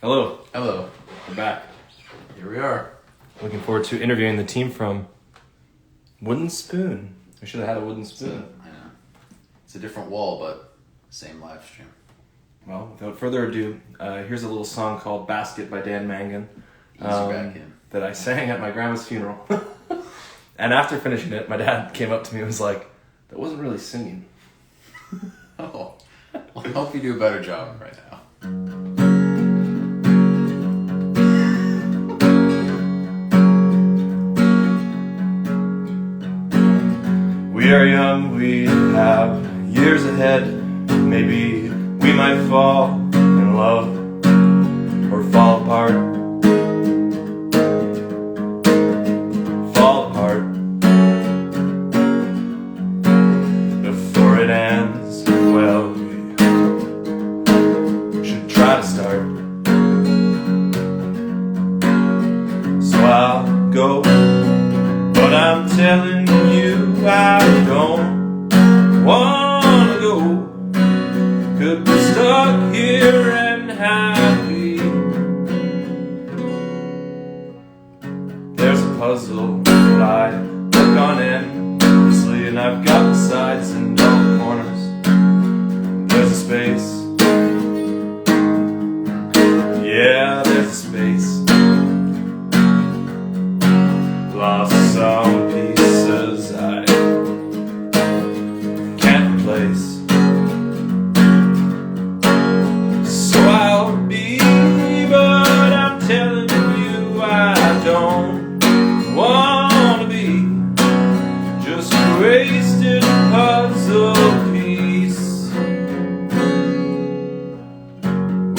Hello. Hello. We're back. Here we are. Looking forward to interviewing the team from Wooden Spoon. We should have had a wooden spoon. I know. It's a different wall, but same live stream. Well, without further ado, here's a little song called Basket by Dan Mangan that I sang at my grandma's funeral. And after finishing it, my dad came up to me and was like, that wasn't really singing. Oh. Well, I hope you do a better job right now. We are young, we have years ahead. Maybe we might fall in love or fall apart. Fall apart before it ends. Well, we should try to start. So I'll go, but I'm telling you I don't wanna go. Could be stuck here and happy. There's a puzzle that I work on endlessly, and I've got the sides and all the corners. There's a space. Yeah, there's a space. Lost some pieces I can't replace. So I'll be, but I'm telling you I don't wanna be just a wasted puzzle piece.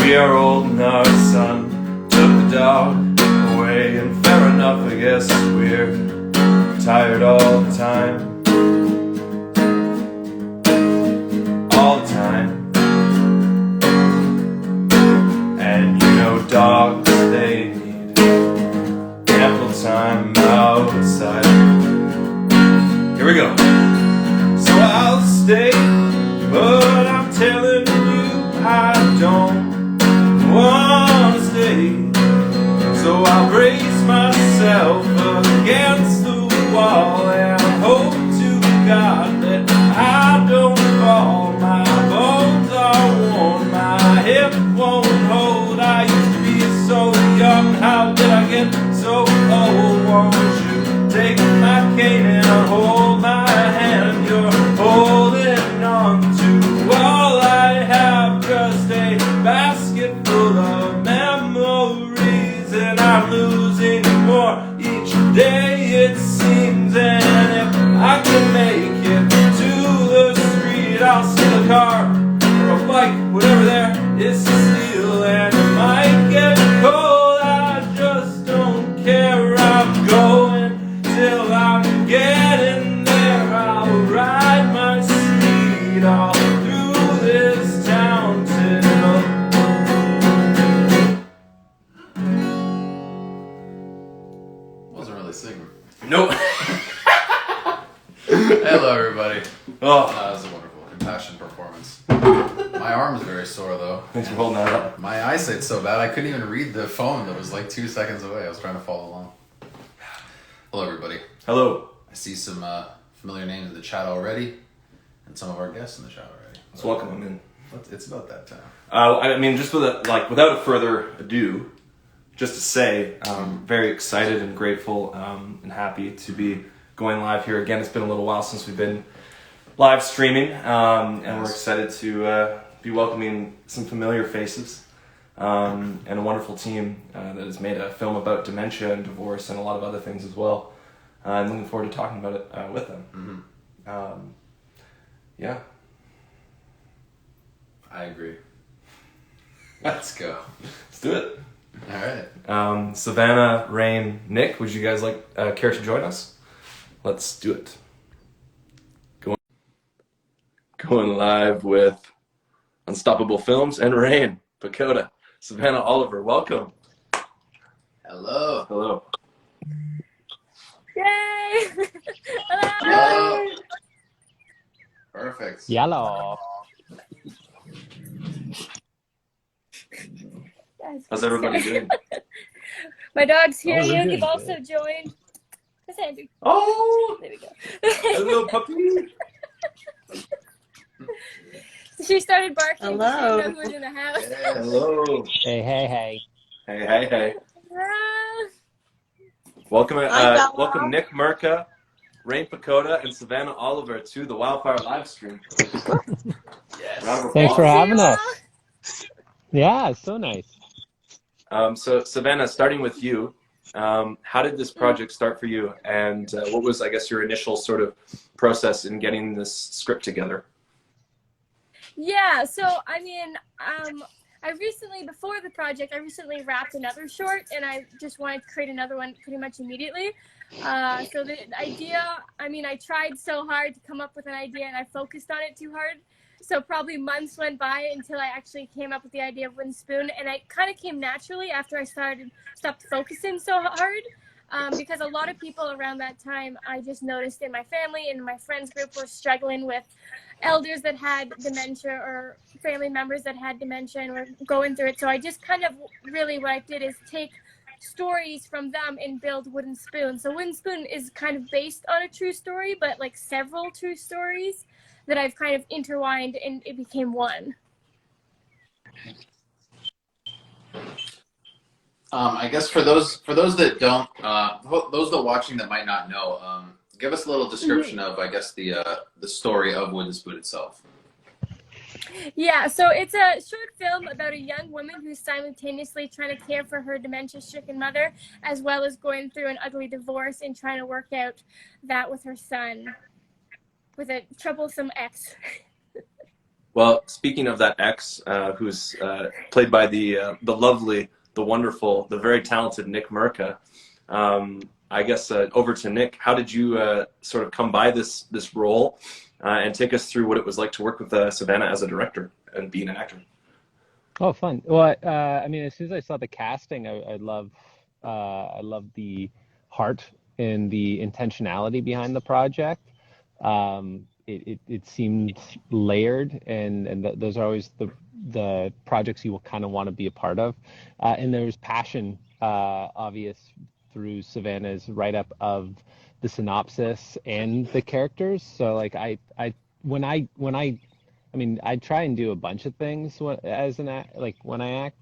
We are old and our son took the dog away, and fair enough, I guess we're tired all the time. All the time. And you know dogs, they need ample time outside. Here we go. So I'll stay, but I'm telling you I don't wanna stay. So I'll brace myself against the wall and hope to God that I don't fall. My bones are worn, my hip won't hold. I used to be so young, how did I get so old? Won't you take my cane and hold my hand? You're holding on to all I have, just a basket full of memories. And I'm losing more each day it seems. And if I can make it to the street, I'll steal a car or a bike, whatever there is to steal. And it might get cold, I just don't care. I'm going till I'm getting there. I'll ride my steed all through this town till Singing. nope. Hello, everybody. Oh, That was a wonderful, impassioned performance. My arm's very sore, though. thanks for holding that up. My eyesight's so bad I couldn't even read the phone that was like 2 seconds away. I was trying to follow along. Hello, everybody. Hello. I see some familiar names in the chat already, and some of our guests in the chat already. Let's welcome them in. It's about that time. I mean, just without further ado, just to say, I'm very excited and grateful and happy to be going live here again. It's been a little while since we've been live streaming, and we're excited to be welcoming some familiar faces and a wonderful team that has made a film about dementia and divorce and a lot of other things as well. I'm looking forward to talking about it with them. Mm-hmm. Yeah. I agree. Let's go. Let's do it. All right. Savanna, Rain, Nick, would you guys care to join us? Let's do it. Going live with Unstoppable Films and Rain, Packota, Savanna, Oliver, welcome. Hello. Hello. Yay! Hello. Perfect. Yellow. How's everybody doing? My dog's here. Oh, we're You've doing also good. joined. Where's Andrew? Oh, There we go. hello, puppy. She started barking. She Hello. didn't know who was in the house. Yes. Hello. Hey, hey, hey. Hey. Ah. Welcome, Hi, Bella. welcome Nick, Mirka, Rain Packota, and Savanna Oliver to the Wildfire live stream. Yes. Round of Thanks for applause. having you. us. Yeah, it's so nice. So Savanna, starting with you, how did this project start for you, and what was, I guess, your initial sort of process in getting this script together? Yeah, so I mean, I recently, before the project, I recently wrapped another short, and I just wanted to create another one pretty much immediately. So the idea, I mean, I tried so hard to come up with an idea, and I focused on it too hard. So probably months went by until I actually came up with the idea of Wooden Spoon, and it kind of came naturally after I stopped focusing so hard. Because a lot of people around that time, I just noticed in my family and my friends group were struggling with elders that had dementia or family members that had dementia and were going through it. So I just kind of really what I did is take stories from them and build Wooden Spoon. So Wooden Spoon is kind of based on a true story, but like several true stories that I've kind of intertwined and it became one. I guess for those that don't, those that watching that might not know, give us a little description of, I guess, the story of Wooden Spoon itself. Yeah, so it's a short film about a young woman who's simultaneously trying to care for her dementia-stricken mother, as well as going through an ugly divorce and trying to work out that with her son, with a troublesome ex. Well, speaking of that ex, who's played by the lovely, the wonderful, the very talented Nick Mirka, I guess over to Nick. How did you sort of come by this role, and take us through what it was like to work with Savanna as a director and being an actor? Oh, fun. Well, I mean, as soon as I saw the casting, I love the heart and the intentionality behind the project. It seemed layered, and those are always the projects you will kind of want to be a part of. And there's passion obvious through Savanna's write-up of the synopsis and the characters. So like I mean, I try and do a bunch of things when I act,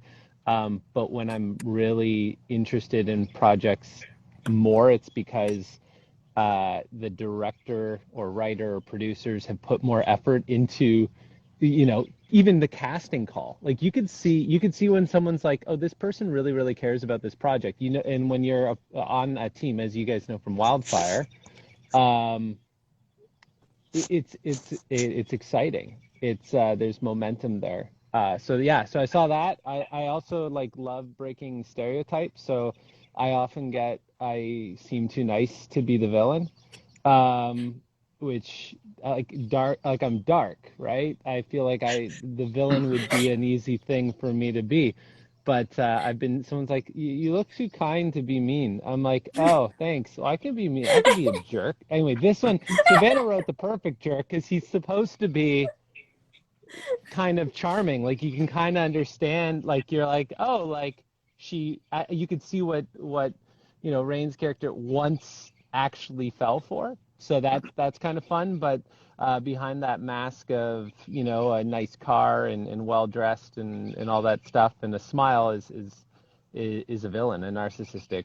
but when I'm really interested in projects more, it's because the director or writer or producers have put more effort into, even the casting call. Like you could see when someone's like, oh, this person really cares about this project, and when you're on a team, as you guys know from Wildfire, it's exciting. There's momentum there. So I saw that. I also love breaking stereotypes. So I seem too nice to be the villain, which I'm dark, right? I feel like the villain would be an easy thing for me to be. But someone's like, you look too kind to be mean. I'm like, oh, thanks. Well, I can be mean. I can be a jerk. Anyway, this one, Savanna wrote the perfect jerk because he's supposed to be kind of charming. Like you can kind of understand, like you're like, oh, like you could see what Rain's character once actually fell for. So that's kind of fun. But behind that mask of a nice car and well dressed and all that stuff and a smile is a villain, a narcissistic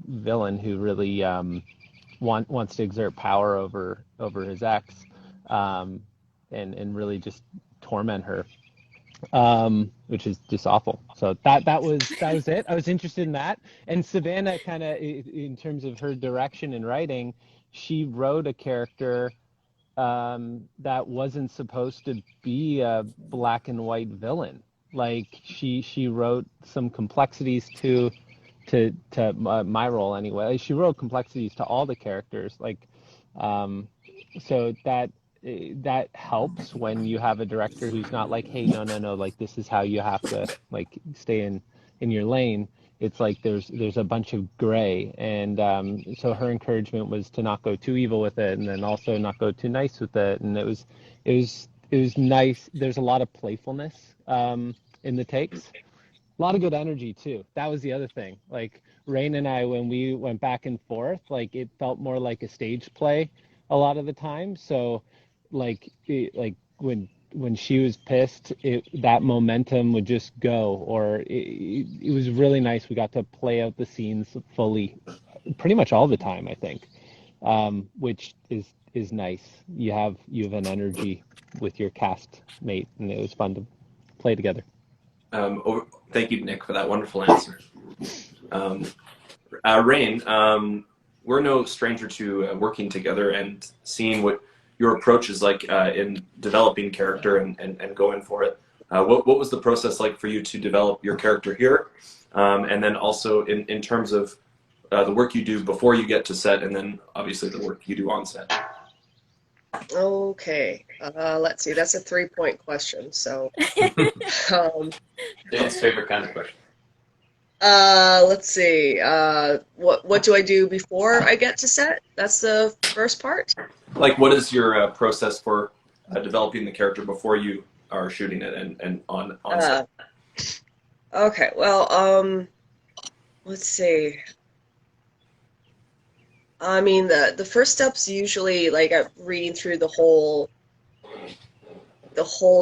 villain who really wants to exert power over his ex, and really just torment her, which is just awful. So that was it. I was interested in that. And Savanna kind of, in terms of her direction and writing, she wrote a character that wasn't supposed to be a black and white villain. Like she wrote some complexities to my role anyway. She wrote complexities to all the characters. So that helps when you have a director who's not like, hey, no, like this is how you have to stay in your lane. It's like there's a bunch of gray, and so her encouragement was to not go too evil with it, and then also not go too nice with it. And it was nice. There's a lot of playfulness in the takes, A lot of good energy too. That was the other thing. Like Rain and I, when we went back and forth, like it felt more like a stage play a lot of the time. So, like when she was pissed, that momentum would just go, or it was really nice. We got to play out the scenes fully, pretty much all the time, I think, which is nice. You have an energy with your cast mate, and it was fun to play together. Thank you, Nick, for that wonderful answer. Um, Rain, we're no stranger to working together and seeing what your approach is like in developing character and going for it. What was the process like for you to develop your character here? And then also in terms of the work you do before you get to set, and then obviously the work you do on set. Okay, let's see. That's a 3-point question. So, Dan's favorite kind of question. let's see. What do I do before I get to set? That's the first part. Like, what is your process for developing the character before you are shooting it and on set? Okay, well, let's see. I mean, the first step's usually like reading through the whole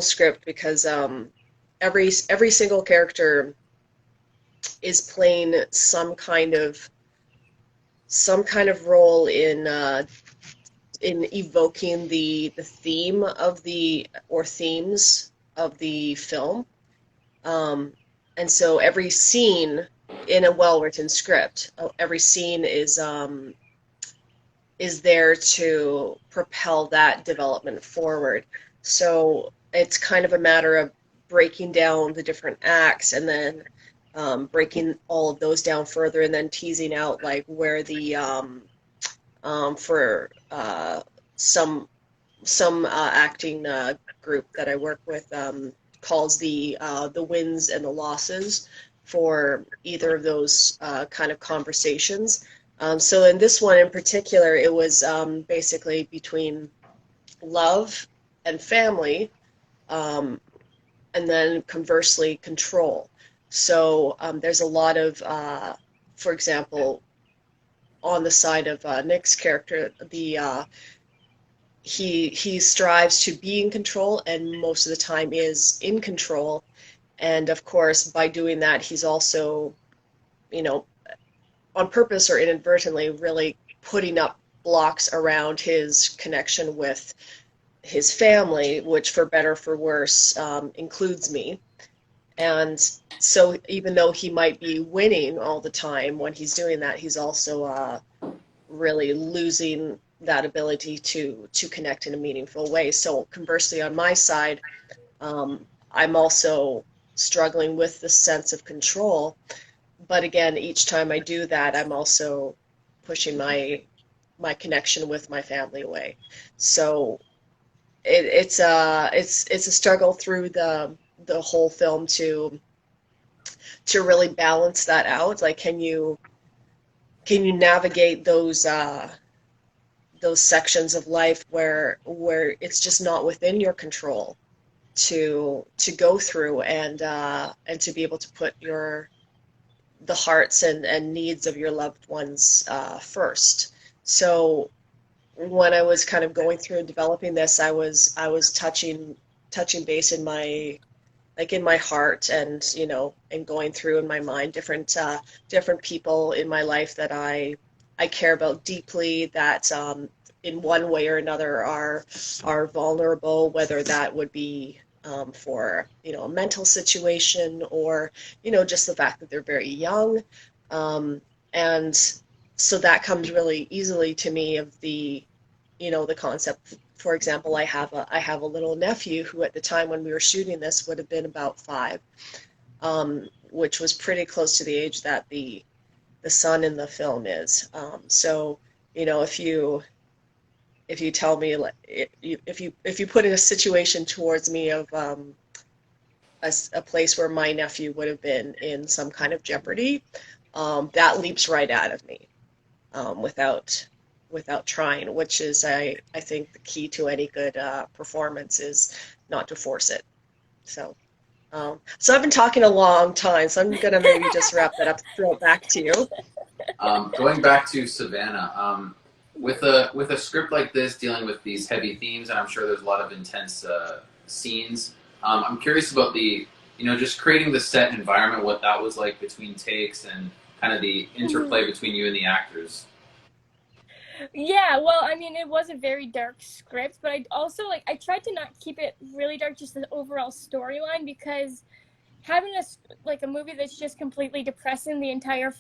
script, because every single character is playing some kind of role in evoking the theme of themes of the film. And so every scene in a well-written script, every scene is there to propel that development forward. So it's kind of a matter of breaking down the different acts, and then breaking all of those down further, and then teasing out like where the for some acting group that I work with calls the wins and the losses for either of those kind of conversations. So in this one in particular, it was basically between love and family, and then conversely control. So there's a lot of, for example, on the side of Nick's character, he strives to be in control, and most of the time is in control. And of course, by doing that, he's also, on purpose or inadvertently, really putting up blocks around his connection with his family, which for better or for worse includes me. And so even though he might be winning all the time when he's doing that, he's also really losing that ability to connect in a meaningful way. So conversely, on my side, I'm also struggling with the sense of control. But again, each time I do that, I'm also pushing my connection with my family away. So it's a struggle through the whole film to really balance that out. Like, can you navigate those sections of life where it's just not within your control to go through, and to be able to put the hearts and needs of your loved ones first. So when I was kind of going through and developing this, I was touching base in my heart, and and going through in my mind different people in my life that I care about deeply, that in one way or another are vulnerable, whether that would be for a mental situation, or just the fact that they're very young, and so that comes really easily to me of the the concept. For example, I have a little nephew who at the time when we were shooting this would have been about 5, which was pretty close to the age that the son in the film is. So if you tell me, if you put in a situation towards me of a place where my nephew would have been in some kind of jeopardy, that leaps right out of me without trying, which is I think the key to any good performance is not to force it. So So I've been talking a long time, so I'm gonna maybe just wrap that up and throw it back to you. Going back to Savanna, with a script like this, dealing with these heavy themes, and I'm sure there's a lot of intense scenes. I'm curious about just creating the set environment, what that was like between takes, and kind of the interplay between you and the actors. Yeah, well, I mean, it was a very dark script, but I also I tried to not keep it really dark, just the overall storyline, because having a movie that's just completely depressing the entire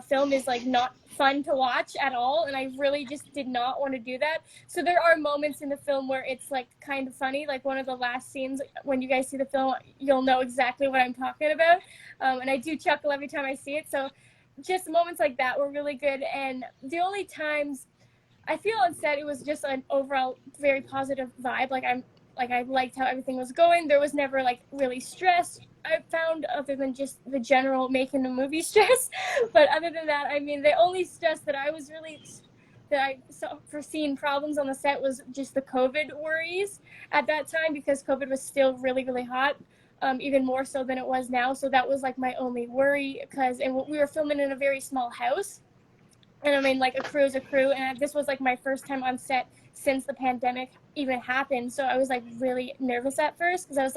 film is not fun to watch at all, and I really just did not want to do that. So there are moments in the film where it's kind of funny, like one of the last scenes. When you guys see the film, you'll know exactly what I'm talking about, and I do chuckle every time I see it. So just moments like that were really good, and the only times I feel on set, it was just an overall very positive vibe. I liked how everything was going. There was never really stress, I found, other than just the general making a movie stress. But other than that, I mean, the only stress that I saw foreseen problems on the set was just the COVID worries at that time, because COVID was still really, really hot. Even more so than it was now. So that was my only worry, and we were filming in a very small house. And I mean, a crew is a crew, and this was my first time on set since the pandemic even happened. So I was really nervous at first, because I was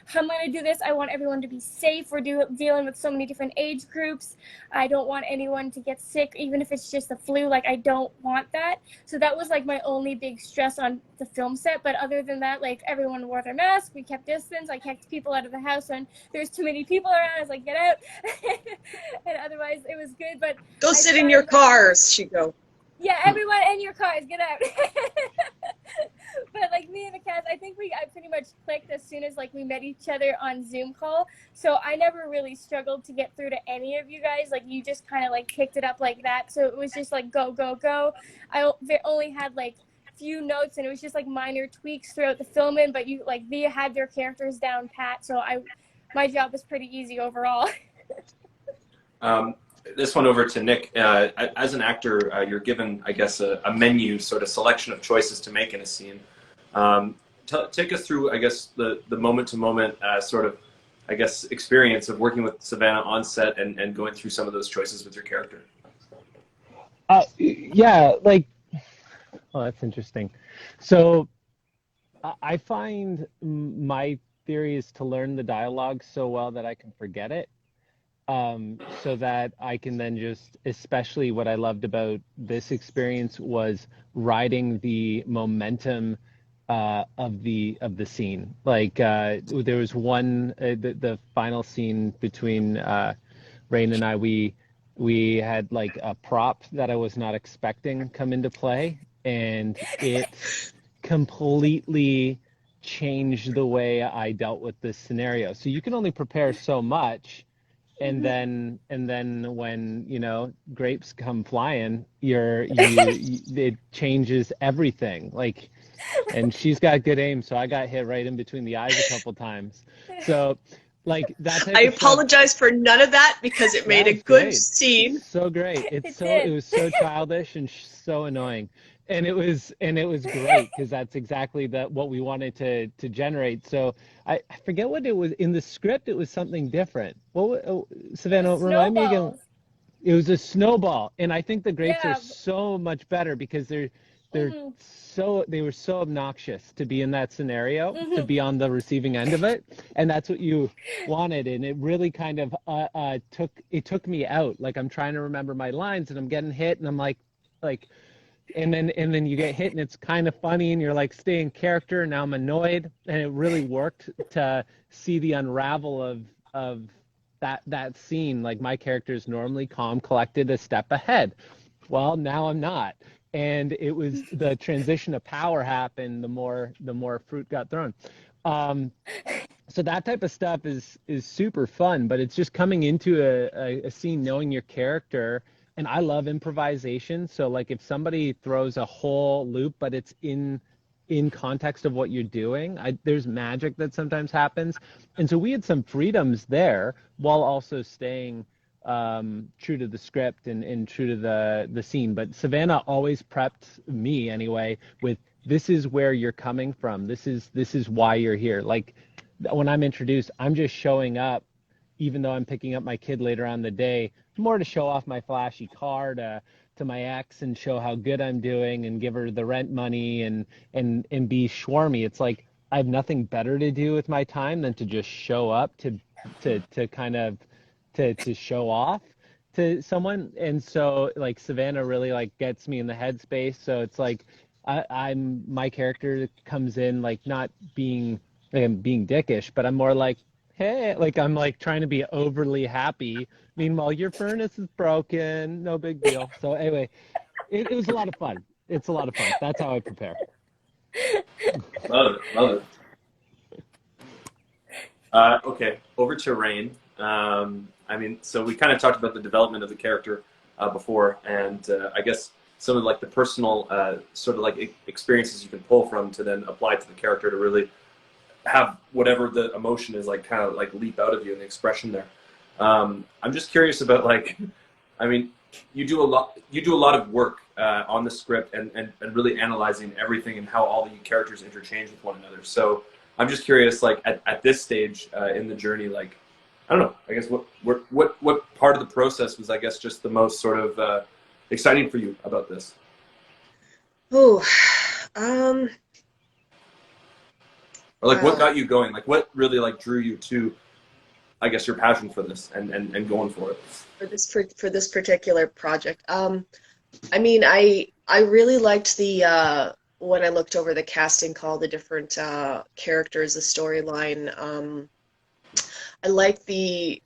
how am I going to do this? I want everyone to be safe. We're dealing with so many different age groups. I don't want anyone to get sick, even if it's just the flu. I don't want that. So that was my only big stress on the film set. But other than that, everyone wore their mask. We kept distance. I kept people out of the house when there's too many people around. I was get out. And otherwise it was good. But Go sit in your cars, she go. Yeah, everyone in your cars, get out. But me and the cast, I think I pretty much clicked as soon as we met each other on Zoom call. So I never really struggled to get through to any of you guys. You just kind of picked it up like that. So it was just go, go, go. I only had few notes, and it was just minor tweaks throughout the filming. But they had their characters down pat. So my job was pretty easy overall. This one over to Nick. As an actor, you're given, I guess, a menu sort of selection of choices to make in a scene. Take us through, I guess, the moment-to-moment sort of, I guess, experience of working with Savanna on set and going through some of those choices with your character. Yeah, oh, that's interesting. So I find my theory is to learn the dialogue so well that I can forget it. So that I can then just, especially what I loved about this experience was riding the momentum of the scene. There was one, the final scene between Rain and I, we had a prop that I was not expecting come into play, and it completely changed the way I dealt with this scenario. So you can only prepare so much. And then when grapes come flying, it changes everything. And she's got good aim, so I got hit right in between the eyes a couple times. So that type I of apologize for none of that, because it made a good scene. So great. It was so childish and so annoying. And it was great, because that's exactly what we wanted to generate. So I forget what it was in the script. It was something different. Savanna, remind me again. It was a snowball, and I think the grapes are so much better because they were so obnoxious to be in that scenario, to be on the receiving end of it, and that's what you wanted. And it really kind of took me out. I'm trying to remember my lines, and I'm getting hit, and I'm like. And then you get hit, and it's kind of funny, and you're stay in character, and now I'm annoyed, and it really worked to see the unravel of that scene. My character is normally calm, collected, a step ahead. Well, now I'm not, and it was the transition of power happened. The more fruit got thrown. So that type of stuff is super fun, but it's just coming into a scene knowing your character. And I love improvisation. So if somebody throws a whole loop, but it's in context of what you're doing, there's magic that sometimes happens. And so we had some freedoms there while also staying true to the script and true to the scene. But Savanna always prepped me anyway with, this is where you're coming from. This is why you're here. when I'm introduced, I'm just showing up, even though I'm picking up my kid later on in the day, more to show off my flashy car to my ex and show how good I'm doing and give her the rent money and be schwarmy. It's like I have nothing better to do with my time than to just show up to kind of to show off to someone. And so like Savanna really like gets me in the headspace. So it's like I'm my character comes in like not being being dickish, but I'm more like, hey, like I'm like trying to be overly happy. Meanwhile, your furnace is broken. No big deal. So anyway, it was a lot of fun. It's a lot of fun. That's how I prepare. Love it, love it. Okay, over to Rain. I mean, so we kind of talked about the development of the character before, and I guess some of like the personal sort of like experiences you can pull from to then apply to the character to really have whatever the emotion is like kind of like leap out of you and the expression there. I'm just curious about like, I mean, you do a lot of work on the script and really analyzing everything and how all the characters interchange with one another. So I'm just curious, like at this stage in the journey, like I don't know, I guess what part of the process was I guess just the most sort of exciting for you about this? Oh, Or like what wow. got you going? Like what really like drew you to, I guess, your passion for this and going for it? For this particular project. I mean, I really liked the when I looked over the casting call, the different characters, the storyline. I like the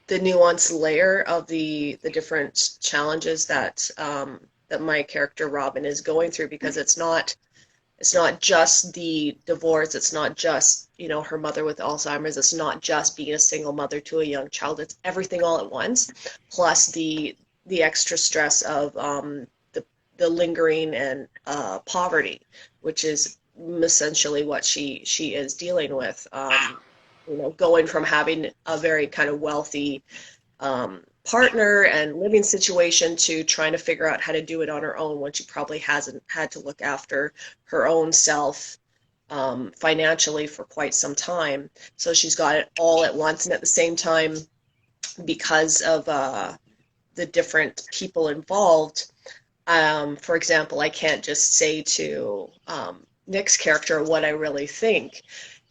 nuanced layer of the different challenges that that my character Robin is going through, because it's not just the divorce, it's not just, you know, her mother with Alzheimer's, it's not just being a single mother to a young child, it's everything all at once, plus the extra stress of the lingering and poverty, which is essentially what she is dealing with. You know, going from having a very kind of wealthy partner and living situation to trying to figure out how to do it on her own when she probably hasn't had to look after her own self financially for quite some time. So she's got it all at once, and at the same time, because of the different people involved, for example, I can't just say to Nick's character what I really think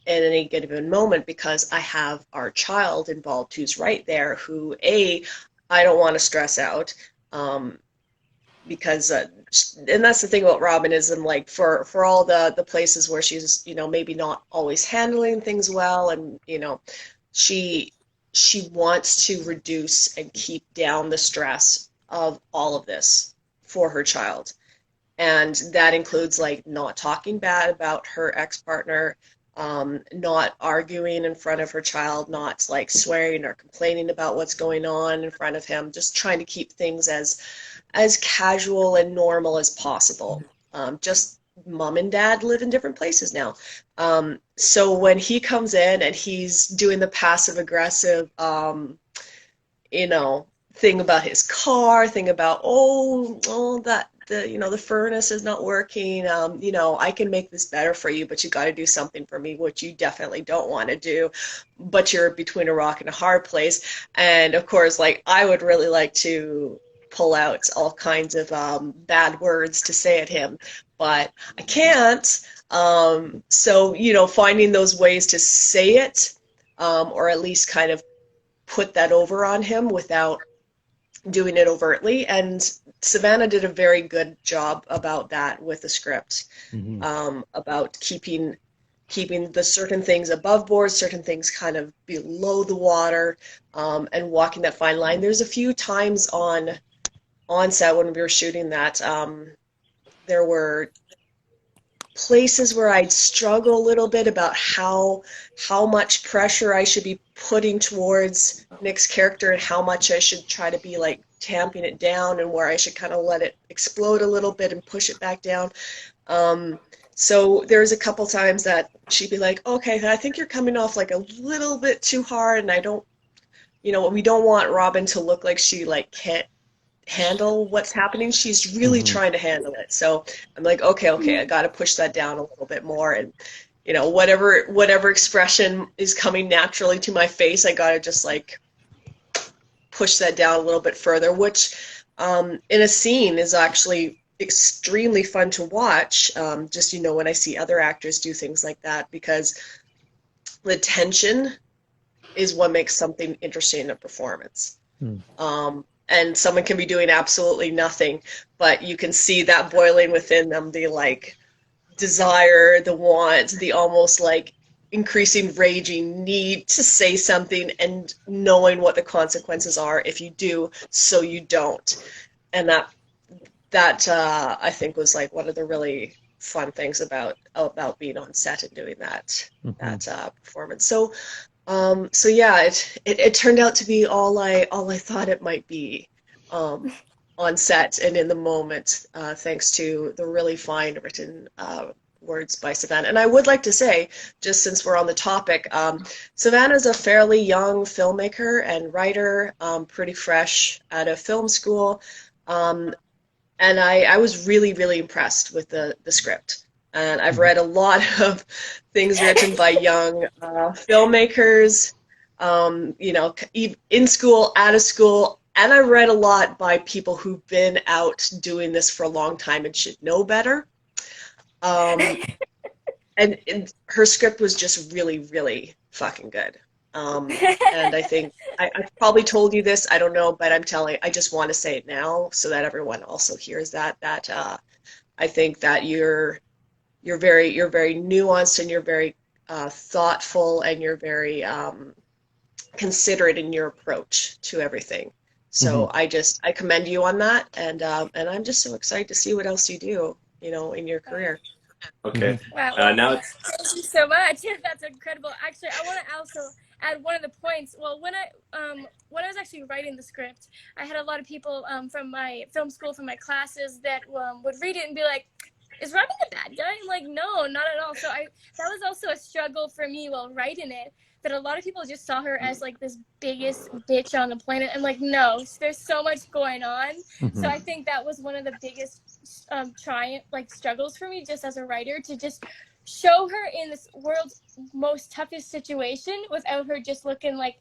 in any given moment, because I have our child involved who's right there, who I don't want to stress out, because and that's the thing about Robin is, and like for all the places where she's, you know, maybe not always handling things well, and you know, she wants to reduce and keep down the stress of all of this for her child, and that includes like not talking bad about her ex-partner, not arguing in front of her child, not like swearing or complaining about what's going on in front of him, just trying to keep things as casual and normal as possible. Just mom and dad live in different places now. So when he comes in and he's doing the passive aggressive, you know, thing about his car, thing about, that the furnace is not working. You know, I can make this better for you, but you got to do something for me, which you definitely don't want to do. But you're between a rock and a hard place. And of course, like I would really like to pull out all kinds of bad words to say at him, but I can't. So you know, finding those ways to say it, or at least kind of put that over on him without doing it overtly. And Savanna did a very good job about that with the script, about keeping the certain things above board, certain things kind of below the water, and walking that fine line. There's a few times on set when we were shooting that there were places where I'd struggle a little bit about how much pressure I should be putting towards Nick's character and how much I should try to be like tamping it down, and where I should kind of let it explode a little bit and push it back down. So there's a couple times that she'd be like, okay, I think you're coming off like a little bit too hard, and I don't, you know, we don't want Robin to look like she like can't handle what's happening. She's really trying to handle it. So I'm like, okay, I got to push that down a little bit more. And you know, whatever expression is coming naturally to my face, I gotta just like push that down a little bit further, which in a scene is actually extremely fun to watch. Just, you know, when I see other actors do things like that, because the tension is what makes something interesting in a performance. And someone can be doing absolutely nothing, but you can see that boiling within them, the like desire, the want, the almost like increasing raging need to say something, and knowing what the consequences are if you do, so you don't. And that I think was like one of the really fun things about being on set and doing that performance. So yeah, it turned out to be all I thought it might be, on set and in the moment, thanks to the really fine written words by Savanna. And I would like to say, just since we're on the topic, Savanna's a fairly young filmmaker and writer, pretty fresh out of film school, and I was really, really impressed with the script. And I've read a lot of things written by young filmmakers, you know, in school, out of school, and I read a lot by people who've been out doing this for a long time and should know better. And her script was just really, really fucking good. And I think I probably told you this, I don't know, but I just want to say it now so that everyone also hears that I think that you're very nuanced, and you're very thoughtful, and you're very considerate in your approach to everything. So I commend you on that, and I'm just so excited to see what else you do, you know, in your career. Okay. Wow. Now it's. Thank you so much. That's incredible. Actually, I want to also add one of the points. Well, when I was actually writing the script, I had a lot of people from my film school, from my classes, that would read it and be like, "Is Robin the bad guy?" I'm like, "No, not at all." So that was also a struggle for me while writing it, that a lot of people just saw her as like this biggest bitch on the planet. I'm like, no, there's so much going on. So I think that was one of the biggest struggles for me, just as a writer, to just show her in this world's most toughest situation without her just looking like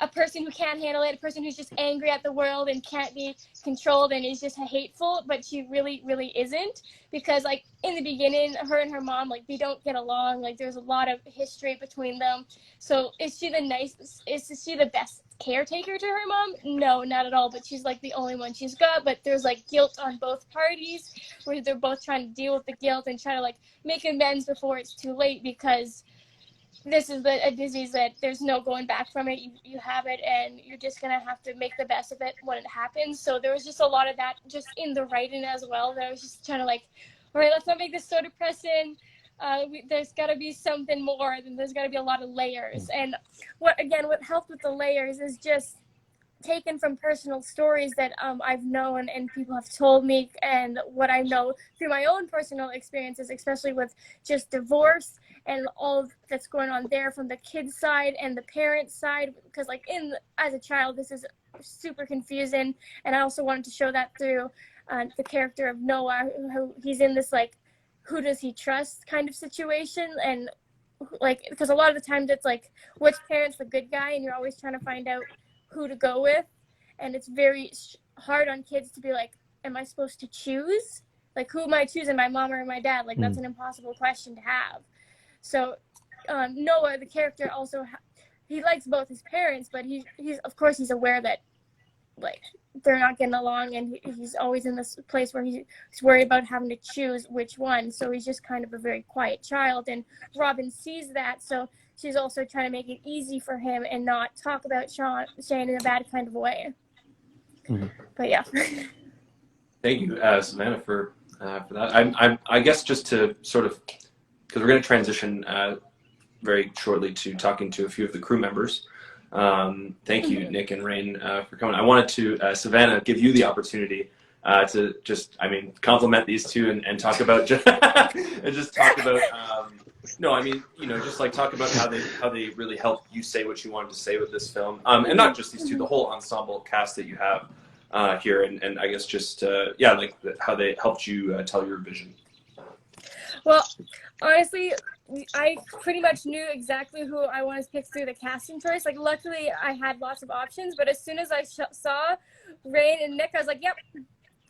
a person who can't handle it, a person who's just angry at the world and can't be controlled and is just hateful, but she really, really isn't. Because like in the beginning, her and her mom, like, they don't get along. Like there's a lot of history between them. So is she the best caretaker to her mom? No, not at all. But she's like the only one she's got. But there's like guilt on both parties, where they're both trying to deal with the guilt and try to like make amends before it's too late, because this is a disease that there's no going back from it. You have it, and you're just going to have to make the best of it when it happens. So there was just a lot of that just in the writing as well, that I was just trying to like, all right, let's not make this so depressing. There's got to be something more. There's got to be a lot of layers. And what helped with the layers is just taken from personal stories that I've known and people have told me, and what I know through my own personal experiences, especially with just divorce and all that's going on there from the kid's side and the parents' side. Because like as a child, this is super confusing, and I also wanted to show that through the character of Noah, who he's in this like, who does he trust kind of situation. And like, because a lot of the times it's like, which parent's the good guy, and you're always trying to find out who to go with, and it's very hard on kids to be like, am I supposed to choose? Like, who am I choosing, my mom or my dad? Like, that's an impossible question to have. So Noah, the character, also he likes both his parents, but he's of course he's aware that like they're not getting along, and he's always in this place where he's worried about having to choose which one. So he's just kind of a very quiet child, and Robin sees that, so she's also trying to make it easy for him and not talk about Shane in a bad kind of way. But yeah. Thank you, Savanna, for that. I guess just to sort of, because we're going to transition very shortly to talking to a few of the crew members. Thank you, Nick and Rain, for coming. I wanted to, Savanna, give you the opportunity to just, compliment these two and talk about, and just talk about, just like talk about how they really helped you say what you wanted to say with this film. And not just these two, the whole ensemble cast that you have here, and I guess just, how they helped you tell your vision. Well, honestly, I pretty much knew exactly who I wanted to pick through the casting choice. Like, luckily, I had lots of options, but as soon as I saw Rain and Nick, I was like, yep,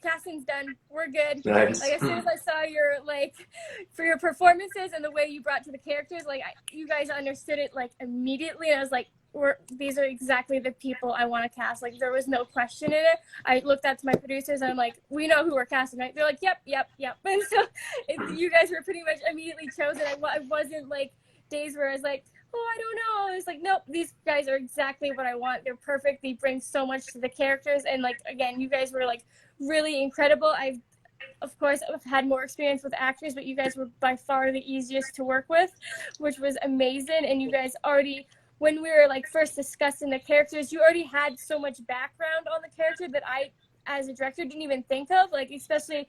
casting's done. We're good. Nice. Like, as soon as I saw your, like, for your performances and the way you brought to the characters, like, you guys understood it, like, immediately. And I was like, these are exactly the people I want to cast. Like, there was no question in it. I looked out to my producers and I'm like, we know who we're casting, right? They're like, yep. And so you guys were pretty much immediately chosen. I wasn't like days where I was like, oh, I don't know. I was like, nope, these guys are exactly what I want. They're perfect. They bring so much to the characters. And like, again, you guys were like really incredible. Of course, I've had more experience with actors, but you guys were by far the easiest to work with, which was amazing. And you guys already, when we were like first discussing the characters, you already had so much background on the character that I, as a director, didn't even think of. Like, especially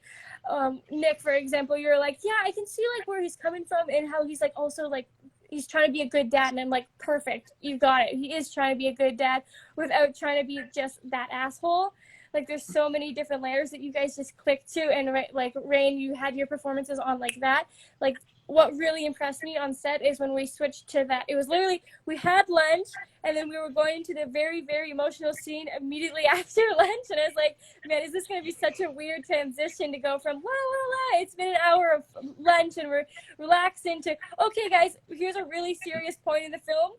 Nick, for example, you're like, yeah, I can see like where he's coming from and how he's like also like he's trying to be a good dad. And I'm like, perfect, you got it. He is trying to be a good dad without trying to be just that asshole. Like, there's so many different layers that you guys just clicked to. And like, Rain, you had your performances on like that. Like, what really impressed me on set is when we switched to that. It was literally, we had lunch and then we were going to the very, very emotional scene immediately after lunch. And I was like, man, is this going to be such a weird transition to go from la, la, la, it's been an hour of lunch and we're relaxing to, okay, guys, here's a really serious point in the film.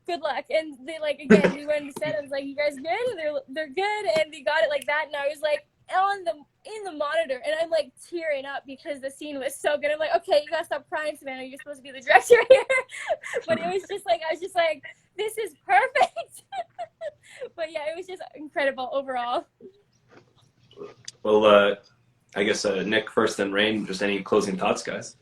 Good luck. And they, like, again, we went and said, I was like, you guys good? And they're good. And they got it like that. And I was like, in the monitor, and I'm like tearing up because the scene was so good. I'm like, okay, you gotta stop crying, Savanna. You're supposed to be the director here. But it was just like, I was just like, this is perfect. But yeah, it was just incredible overall. Well, I guess Nick first, then Rain. Just any closing thoughts, guys?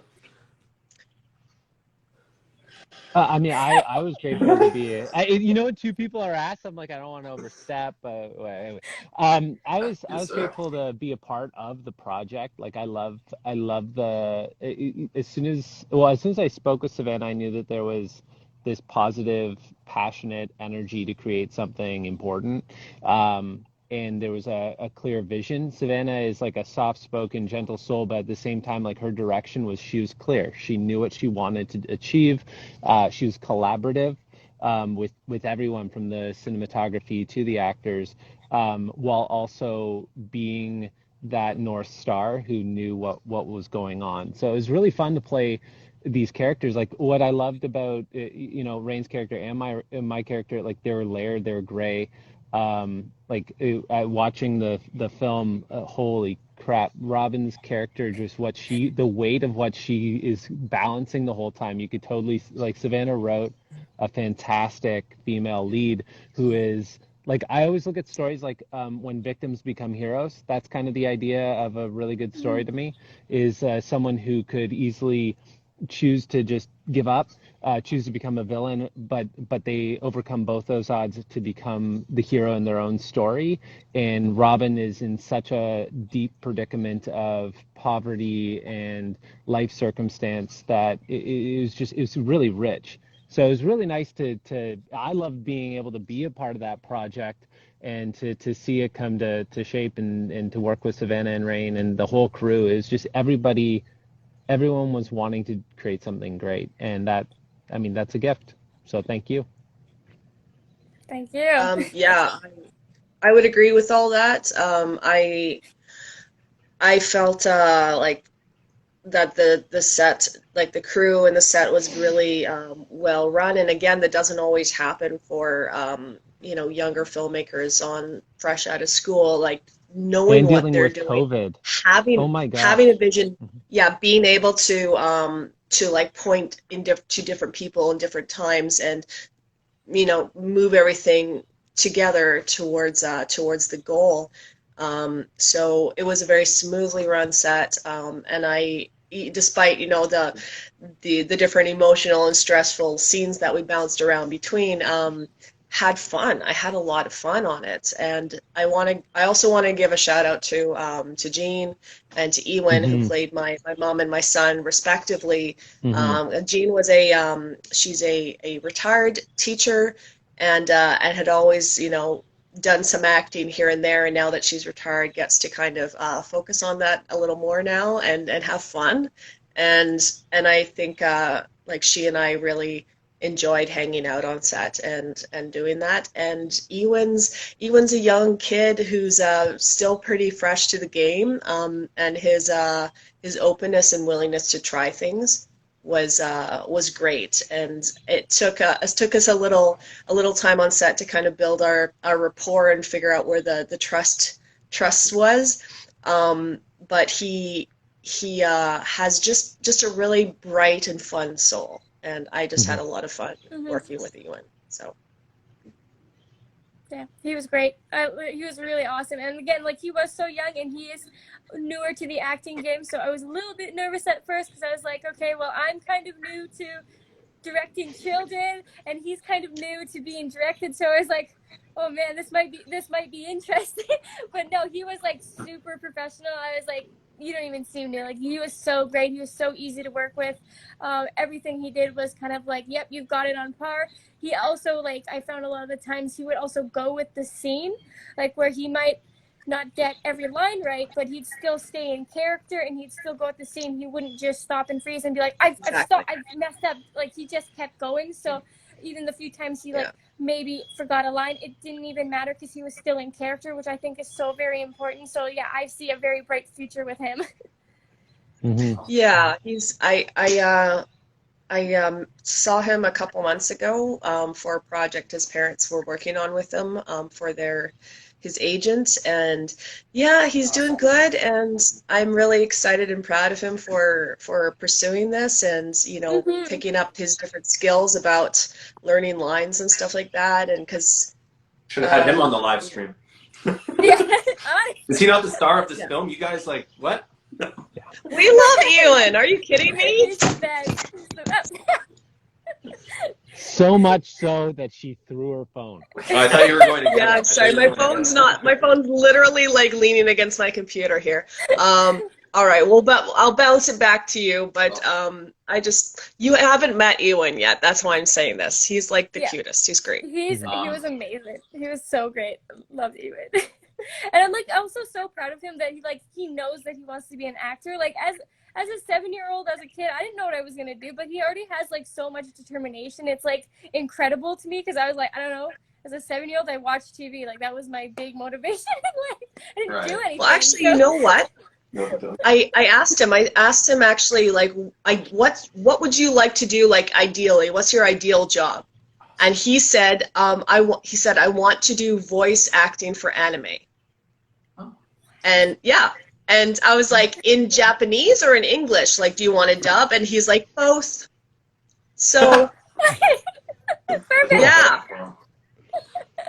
I mean, I was grateful to be. You know, when two people are asked, I'm like, I don't want to overstep. But anyway, I was grateful to be a part of the project. Like, I love as soon as I spoke with Savanna, I knew that there was this positive, passionate energy to create something important. And there was a clear vision. Savanna is like a soft-spoken, gentle soul, but at the same time, like, her direction she was clear. She knew what she wanted to achieve. She was collaborative with everyone from the cinematography to the actors, while also being that North Star who knew what was going on. So it was really fun to play these characters. Like, what I loved about Rain's character and my character, like, they were layered, they were gray. Watching the film, holy crap, Robin's character, just the weight of what she is balancing the whole time. You could totally, like, Savanna wrote a fantastic female lead who is, like, I always look at stories like when victims become heroes. That's kind of the idea of a really good story to me, is someone who could easily choose to just give up, choose to become a villain, but they overcome both those odds to become the hero in their own story. And Robin is in such a deep predicament of poverty and life circumstance that it was really rich. So it was really nice I love being able to be a part of that project and to see it come to shape and to work with Savanna and Rain and the whole crew. Is just everyone was wanting to create something great, and that's a gift. So thank you. Thank you. Yeah, I would agree with all that. I felt like that the set, like the crew and the set, was really well run. And again, that doesn't always happen for younger filmmakers on fresh out of school, like knowing what they're doing, COVID. having Oh my gosh. having a vision, yeah, being able to like point to different people in different times and move everything together towards the goal. So it was a very smoothly run set, and despite the different emotional and stressful scenes that we bounced around between, had fun. I had a lot of fun on it, and I also want to give a shout out to Jean and to Ewan, who played my mom and my son respectively. Jean was she's a retired teacher, and had always done some acting here and there, and now that she's retired, gets to kind of focus on that a little more now and have fun. and I think like she and I really enjoyed hanging out on set and doing that. And Ewan's a young kid who's still pretty fresh to the game, and his openness and willingness to try things was great. And it took us a little time on set to kind of build our rapport and figure out where the trust was. But he has just a really bright and fun soul, and I just had a lot of fun working with Ewan. So yeah, he was great. He was really awesome. And again, like, he was so young, and he is newer to the acting game, so I was a little bit nervous at first because I was like, okay, well, I'm kind of new to directing children, and he's kind of new to being directed, so I was like, oh man, this might be interesting. But no, he was like super professional. I was like, you don't even seem new. Like, he was so great. He was so easy to work with. Everything he did was kind of like, yep, you've got it on par. He also, like, I found a lot of the times he would also go with the scene, like where he might not get every line right, but he'd still stay in character, and he'd still go with the scene. He wouldn't just stop and freeze and be like, I've messed up. Like, he just kept going. So even the few times he maybe forgot a line, it didn't even matter because he was still in character, which I think is so very important. So yeah, I see a very bright future with him. Yeah, I saw him a couple months ago for a project his parents were working on with him for his agent, and yeah, he's doing good, and I'm really excited and proud of him for pursuing this, and picking up his different skills about learning lines and stuff like that. And because should have had him on the live stream. Yeah. Is he not the star of this film? You guys like what? We love Ewan. Are you kidding me? He's the best. He's the best. So much so that she threw her phone. Oh, I thought you were going to. Yeah, I'm sorry. My phone's literally like leaning against my computer here. All right. Well, but I'll bounce it back to you. But you haven't met Ewan yet. That's why I'm saying this. He's like the cutest. He's great. He was amazing. He was so great. Love Ewan. And I'm like also so proud of him that he knows that he wants to be an actor. Like, as a 7-year-old, as a kid, I didn't know what I was gonna do, but he already has like so much determination. It's like incredible to me because I was like, I don't know, as a 7-year-old, I watched TV. Like, that was my big motivation. Like, I didn't do anything. Well, actually, you know what? I asked him actually, like, what would you like to do, like, ideally? What's your ideal job? And he said, I want to do voice acting for anime. And yeah, and I was like, in Japanese or in English? Like, do you want to dub? And he's like, both. So yeah.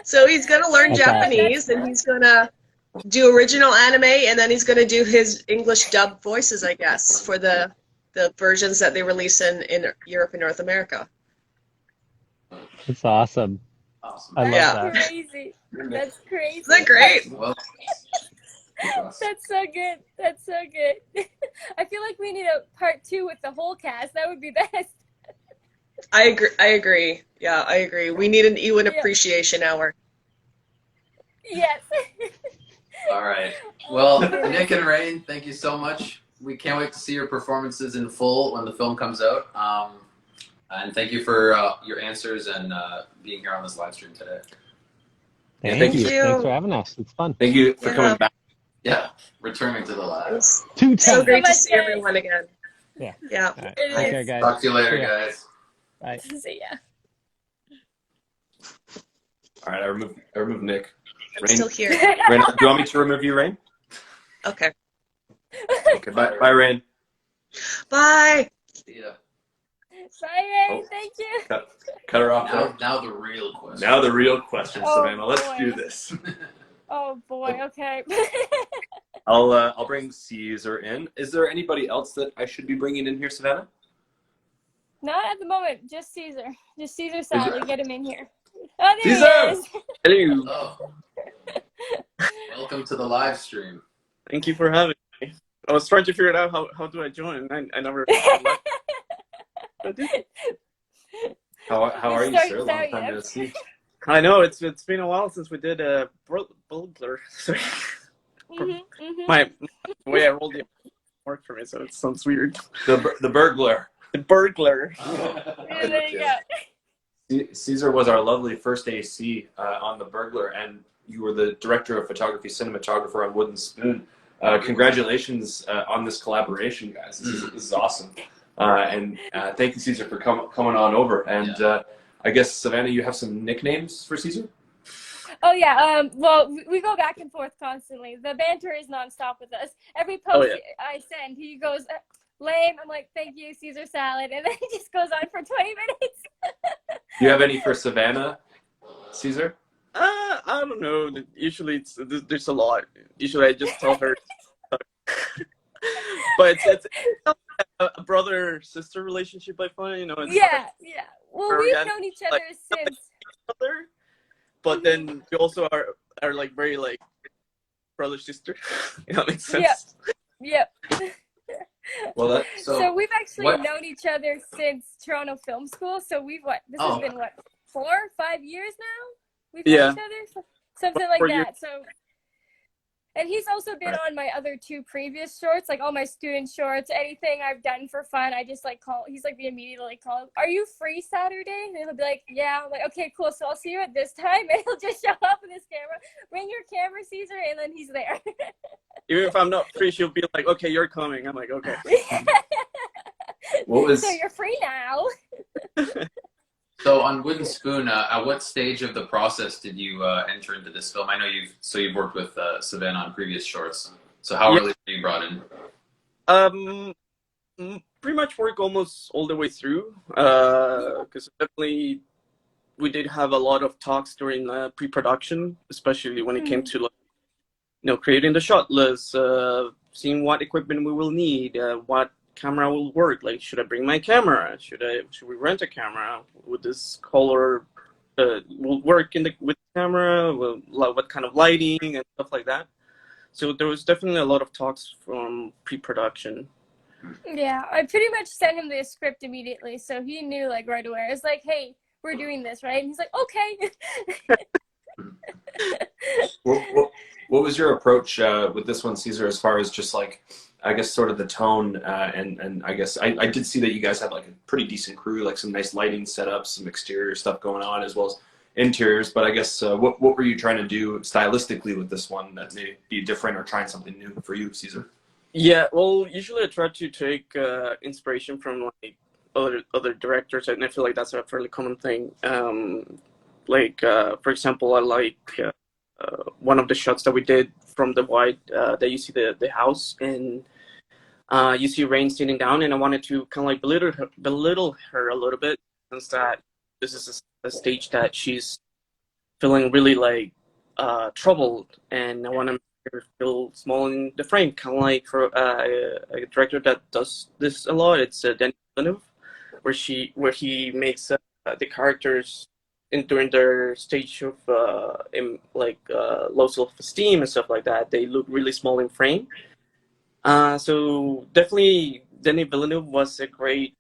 So he's gonna learn Japanese, and he's gonna do original anime, and then he's gonna do his English dub voices, I guess, for the versions that they release in Europe and North America. It's awesome. I love that. Crazy. That's crazy. Isn't that great? That's so good. That's so good. I feel like we need a part 2 with the whole cast. That would be best. I agree. Yeah, I agree. We need an Ewan appreciation hour. Yes. All right. Well, Nick and Rain, thank you so much. We can't wait to see your performances in full when the film comes out. And thank you for your answers and being here on this live stream today. Thank you. Thanks for having us. It's fun. Thank you for coming back. Yeah, returning to the live. So great to see everyone again. Yeah. Yeah. All right. Take care, guys. Talk to you later, guys. Bye. See ya. All right, I removed Nick. I'm still here. Rain, do you want me to remove you, Rain? Okay. Okay. Bye, Rain. Bye. See ya. Bye, Ray. Thank you. Cut her off. Now the real question. Now the real question, Oh, Savanna. Let's boy. do this. Oh boy. Okay. I'll bring Cesar in. Is there anybody else that I should be bringing in here, Savanna? Not at the moment. Just Cesar. Just Cesar Sally. Get him in here. Oh, there Cesar! he is. Hello. Oh. Welcome to the live stream. Thank you for having me. I was trying to figure out how do I join, and I never. How are you, sir? Long time no see. I know it's been a while since we did a Bulgler. My way I rolled the work for me, so it sounds weird. The burglar. The burglar. Yeah, there you go. Cesar was our lovely first AC on The Burglar, and you were the director of photography, cinematographer on Wooden Spoon. Congratulations on this collaboration, guys. This is awesome. And thank you, Cesar, for coming on over. And I guess, Savanna, you have some nicknames for Cesar? Oh yeah, well, we go back and forth constantly. The banter is nonstop with us. Every post I send, he goes, lame. I'm like, thank you, Caesar salad. And then he just goes on for 20 minutes. Do you have any for Savanna, Cesar? I don't know. Usually there's a lot. Usually I just tell her. But it's a brother-sister relationship, I find. You know. It's yeah. Well, we've known each other since. But then we also are like very like brother-sister. You know, that makes sense. Yep. Well, so we've actually known each other since Toronto Film School. So we've has been 4 or 5 years now? We've known each other? Something like that. So, and he's also been on my other 2 previous shorts, like all my student shorts, anything I've done for fun. I just like he's like the immediate like call, are you free Saturday? And he'll be like, yeah. I'm like, okay, cool. So I'll see you at this time. And he'll just show up with his camera, bring your camera, Cesar, and then he's there. Even if I'm not free, she'll be like, okay, you're coming. I'm like, okay. So you're free now. So on Wooden Spoon, at what stage of the process did you enter into this film? I know you've worked with Savanna on previous shorts. So how early were you brought in? Pretty much work almost all the way through. Because definitely we did have a lot of talks during pre-production, especially when it came to creating the shot list, seeing what equipment we will need, what camera will work. Like, should I bring my camera? Should we rent a camera? Would this color will work with the camera? What kind of lighting and stuff like that. So there was definitely a lot of talks from pre-production. Yeah, I pretty much sent him the script immediately, so he knew like right away. It's like, hey, we're doing this, right? And he's like, okay. What was your approach with this one, Cesar, as far as just like, I guess, sort of the tone, and I guess I did see that you guys had like a pretty decent crew, like some nice lighting setups, some exterior stuff going on, as well as interiors. But I guess what were you trying to do stylistically with this one that may be different, or trying something new for you, Cesar? Yeah, well, usually I try to take inspiration from like other directors, and I feel like that's a fairly common thing. For example, I like one of the shots that we did from the wide that you see the house, and you see Rain sitting down, and I wanted to kind of like belittle her a little bit, since that this is a stage that she's feeling really like troubled, and I want to make her feel small in the frame, kind of like for a director that does this a lot. It's Denis Villeneuve, where he makes the characters during their stage of low self-esteem and stuff like that, they look really small in frame. So definitely Denis Villeneuve was a great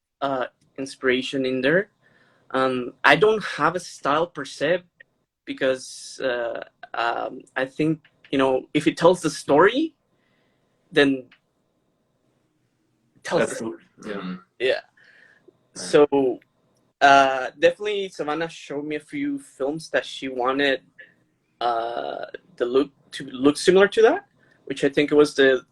inspiration in there. I don't have a style per se, because I think, if it tells the story, then it tells the story. Yeah. So definitely Savanna showed me a few films that she wanted the look to look similar to that, which I think it was the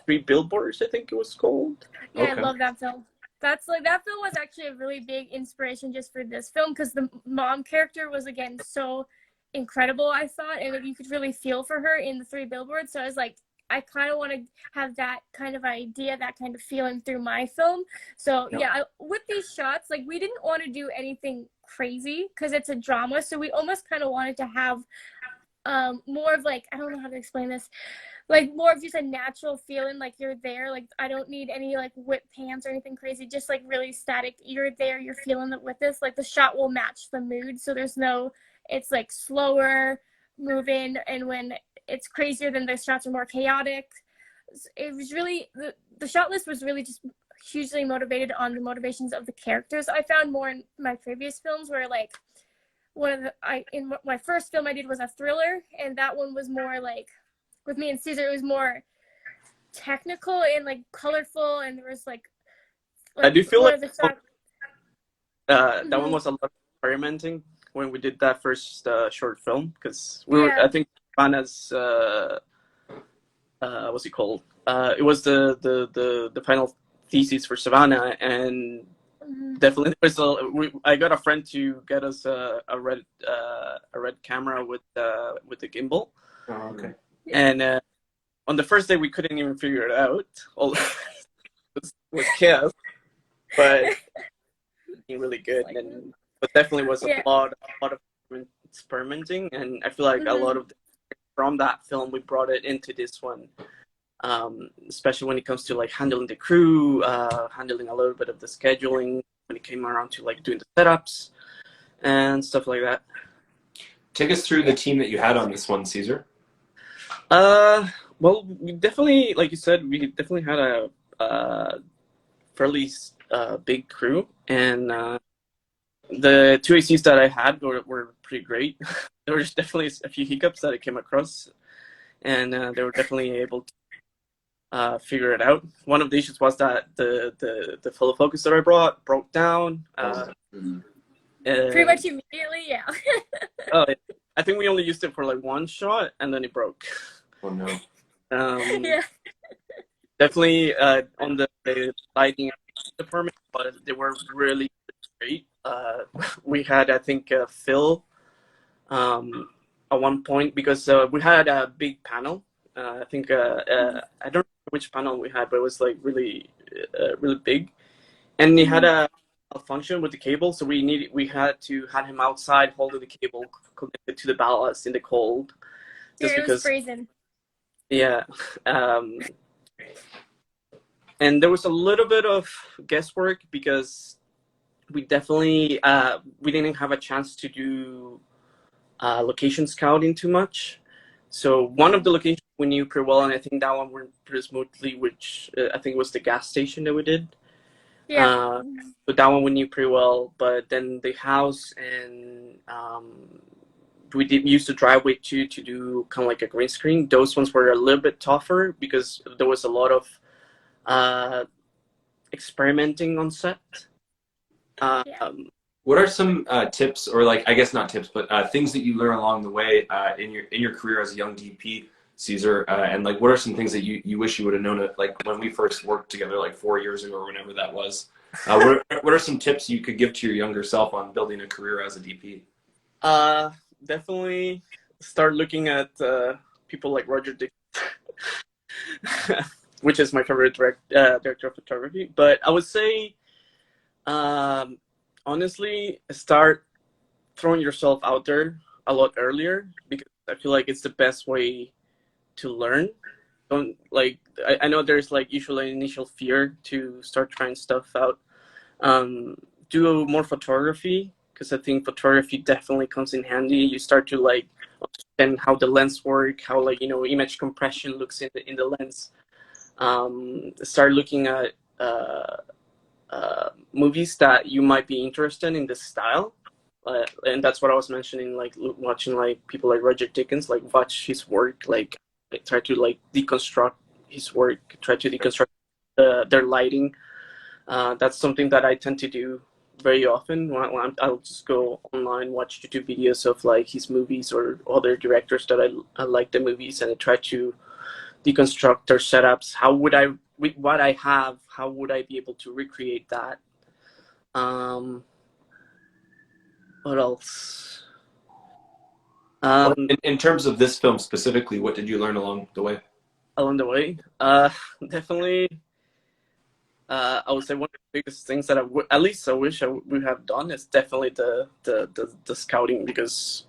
3 Billboards, I think it was called. Yeah, okay. I love that film. That film was actually a really big inspiration just for this film, because the mom character was, again, so incredible, I thought, and you could really feel for her in the 3 Billboards. So I was like, I kind of want to have that kind of idea, that kind of feeling through my film. So with these shots, like, we didn't want to do anything crazy because it's a drama. So we almost kind of wanted to have more of like, I don't know how to explain this, like more of just a natural feeling, like you're there. Like, I don't need any like whip pans or anything crazy, just like really static. You're there, you're feeling it with this. Like, the shot will match the mood. So it's like slower moving, and when it's crazier, then the shots are more chaotic. It was really, the shot list was really just hugely motivated on the motivations of the characters. I found more in my previous films where, like, in my first film I did was a thriller, and that one was more like, with me and Cesar, it was more technical and like colorful, and there was like I do feel one like of the shots. that one was a lot of experimenting when we did that first short film, because we were, Yeah. I think, Savanna's what's it called? It was the final thesis for Savanna, and definitely there's I got a friend to get us a red camera with the gimbal. Oh, okay. And on the first day we couldn't even figure it out. All was chaos, but really good. And but definitely was a lot of experimenting, and I feel like a lot of from that film we brought it into this one. Especially when it comes to like handling the crew, handling a little bit of the scheduling when it came around to like doing the setups and stuff like that. Take us through the team that you had on this one, Cesar. Well, we definitely, like you said, we definitely had a fairly big crew, and the two ACs that I had were pretty great. There was definitely a few hiccups that I came across, and they were definitely able to figure it out. One of the issues was that the full focus that I brought broke down. Pretty much immediately, yeah. I think we only used it for like one shot, and then it broke. Oh no. Yeah. Definitely on the lighting department, but they were really great. We had, I think, Phil at one point, because we had a big panel. I think I don't remember which panel we had, but it was like really big, and it had a function with the cable, so we had to have him outside holding the cable connected to the ballast in the cold, just Yeah, it was because. freezing. Yeah, and there was a little bit of guesswork because we definitely we didn't have a chance to do location scouting too much. So one of the locations we knew pretty well, and I think that one went pretty smoothly, which I think was the gas station that we did. Yeah. So that one we knew pretty well, but then the house and we did use the driveway to do kind of like a green screen. Those ones were a little bit tougher because there was a lot of experimenting on set. What are some tips, or like, I guess not tips, but things that you learn along the way in your career as a young DP, Cesar? And like, what are some things that you wish you would have known, like when we first worked together, like 4 years ago or whenever that was? What are some tips you could give to your younger self on building a career as a DP? Definitely start looking at people like Roger Dick, which is my favorite director of photography. But I would say, honestly, start throwing yourself out there a lot earlier, because I feel like it's the best way to learn. Don't like I know there's like usually an initial fear to start trying stuff out. Do more photography, because I think photography definitely comes in handy. You start to like understand how the lens work, how like image compression looks in the lens. Start looking at movies that you might be interested in this style, and that's what I was mentioning. Like watching like people like Roger Dickens, like watch his work, like try to like deconstruct his work, try to deconstruct their lighting. That's something that I tend to do very often. I'll just go online, watch YouTube videos of like his movies or other directors that I like the movies, and I try to deconstruct their setups. How would I, with what I have, how would I be able to recreate that? What else? In terms of this film specifically, what did you learn along the way? Along the way, definitely. I would say one of the biggest things that at least I wish I would have done is definitely the scouting, because